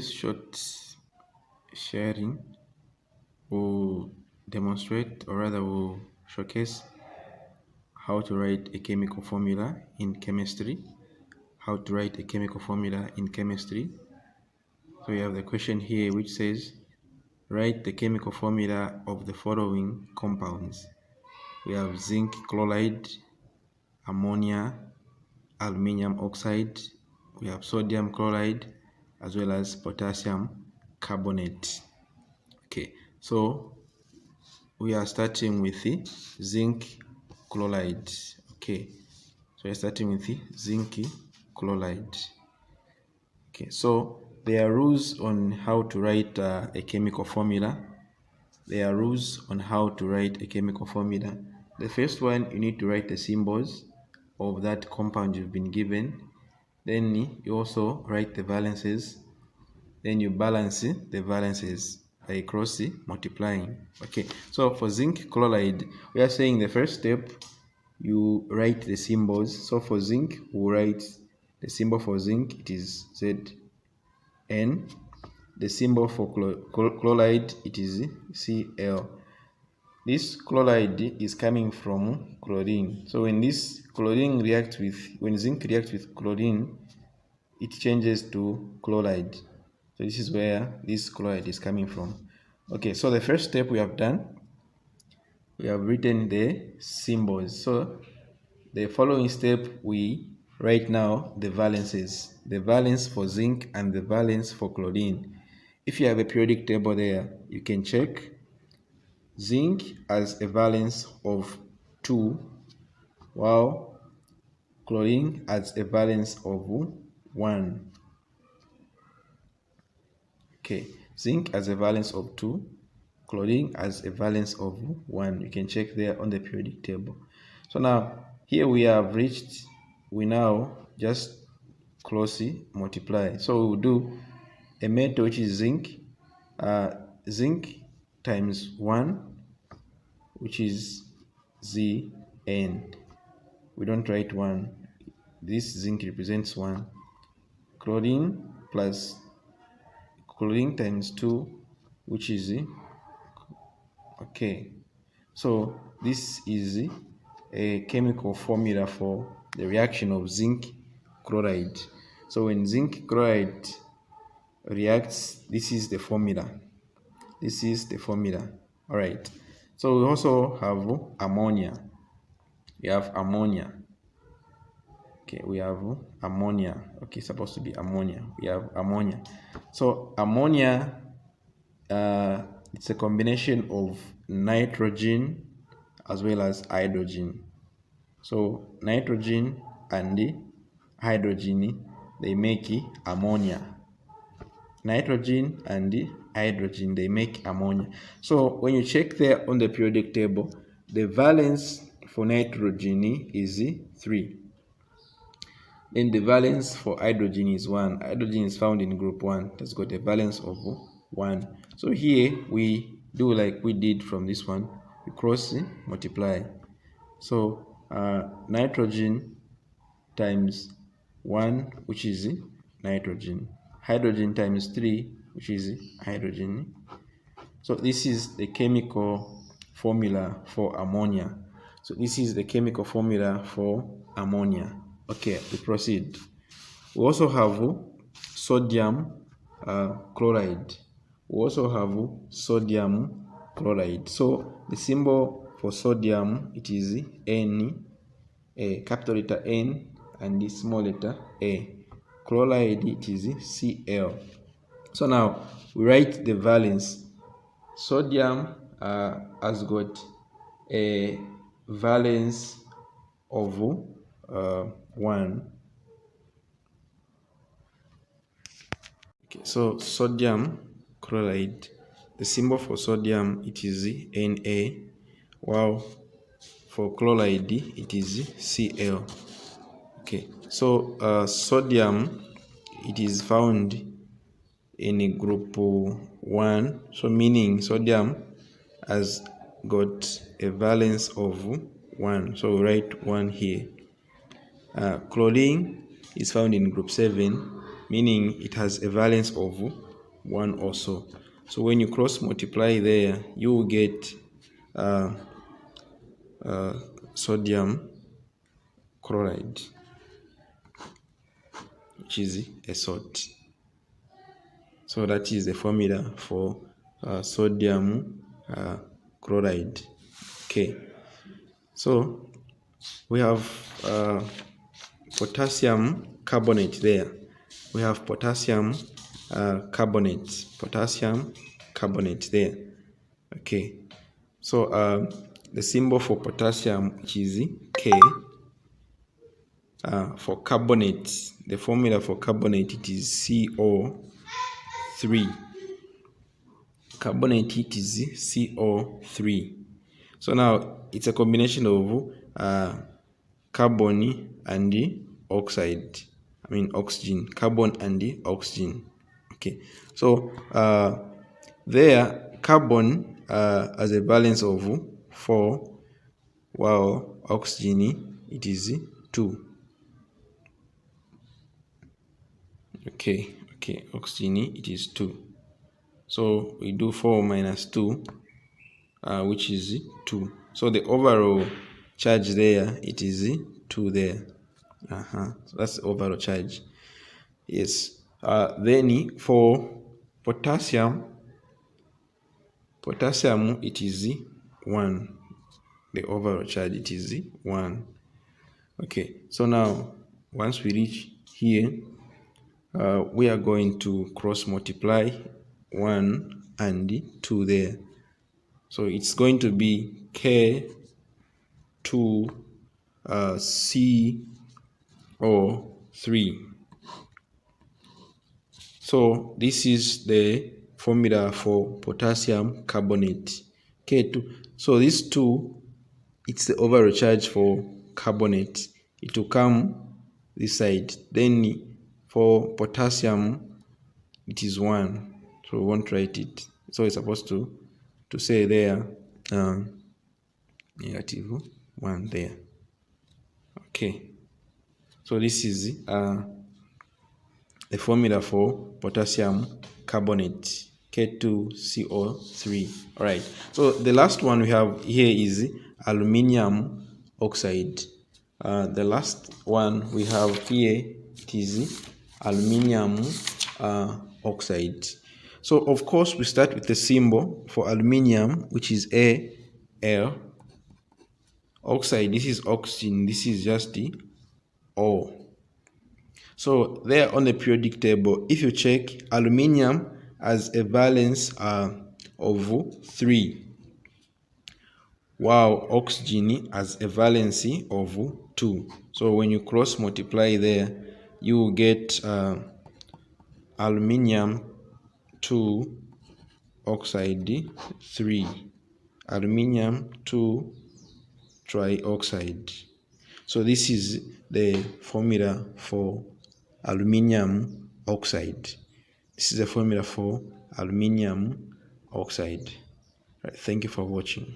this short sharing will demonstrate, or rather will showcase, how to write a chemical formula in chemistry. So we have the question here which says, write the chemical formula of the following compounds. We have zinc chloride, ammonia, aluminium oxide, we have sodium chloride, as well as potassium carbonate. Okay, so we are starting with the zinc chloride. Okay, so we're starting with the zinc chloride. Okay, so there are rules on how to write a chemical formula. The first one, you need to write the symbols of that compound you've been given. Then you also write the valences. Then you balance the valences by cross multiplying. Okay, so for zinc chloride, we are saying the first step, you write the symbols. So for zinc, we'll write the symbol for zinc, it is Zn. The symbol for chloride, it is Cl. This chloride is coming from chlorine. So when zinc reacts with chlorine, it changes to chloride. So this is where this chloride is coming from. Okay, so the first step we have done, we have written the symbols. So the following step, we write now the valences. The valence for zinc and the valence for chlorine. If you have a periodic table there, you can check. Zinc has a valence of 2, while chlorine has a valence of 1. Okay, zinc has a valence of 2, chlorine has a valence of 1. You can check there on the periodic table. So now here we have reached, we now just closely multiply. So we'll do a metal which is zinc, zinc times 1, which is Zn. We don't write 1. This zinc represents 1. Chlorine plus chlorine times 2, which is okay. So this is a chemical formula for the reaction of zinc chloride. So when zinc chloride reacts, this is the formula. All right. So we also have ammonia. We have ammonia. Okay, we have ammonia. Okay, supposed to be ammonia. We have ammonia. So ammonia, it's a combination of nitrogen as well as hydrogen. So nitrogen and hydrogen, they make ammonia. Nitrogen and hydrogen, they make ammonia. So when you check there on the periodic table, the valence for nitrogen is 3. Then the valence for hydrogen is 1. Hydrogen is found in group 1. That's got a valence of 1. So here we do like we did from this one. We cross multiply. So nitrogen times 1, which is nitrogen. Hydrogen times 3, which is hydrogen. So this is the chemical formula for ammonia. Okay, we proceed. We also have sodium chloride. So the symbol for sodium, it is N, capital letter N and the small letter A. Chloride, it is Cl. So now we write the valence. Sodium has got a valence of 1. Okay, so sodium chloride, the symbol for sodium, it is Na, while for chloride it is Cl. Okay, so sodium, it is found in group 1, so meaning sodium has got a valence of 1, so we write 1 here. Chlorine is found in group 7, meaning it has a valence of 1 also. So when you cross multiply there, you will get sodium chloride, which is a salt. So that is the formula for sodium chloride. Okay, so we have potassium carbonate there. We have potassium carbonate there. Okay, so the symbol for potassium, which is K. For carbonate, the formula for carbonate, it is CO3. Carbonate, it is CO3. So now it's a combination of carbon and oxide. I mean oxygen, carbon and oxygen. Okay, so there carbon has a valence of 4, while oxygen it is 2. Okay, oxygen it is 2. So we do 4 minus 2, which is 2. So the overall charge there, it is 2 there. So that's the overall charge. Yes. Then for potassium it is 1. The overall charge, it is 1. Okay, so now once we reach here, we are going to cross multiply 1 and 2 there. So it's going to be K2CO3. So this is the formula for potassium carbonate, K2. So this 2, it's the overall charge for carbonate. It will come this side. Then for potassium, it is 1. So we won't write it. So it's supposed to say there negative 1 there. Okay. So this is the formula for potassium carbonate, K2CO3. All right. So the last one we have here is aluminium oxide. The last one we have here, it is aluminium oxide. So of course we start with the symbol for aluminium, which is Al. Oxide, this is oxygen, this is just the O. So there on the periodic table, if you check, aluminium has a valence of 3, while oxygen has a valency of 2. So when you cross multiply there, you will get aluminium 2, oxide 3, aluminium 2, trioxide. So this is the formula for aluminium oxide. This is the formula for aluminium oxide. Right, thank you for watching.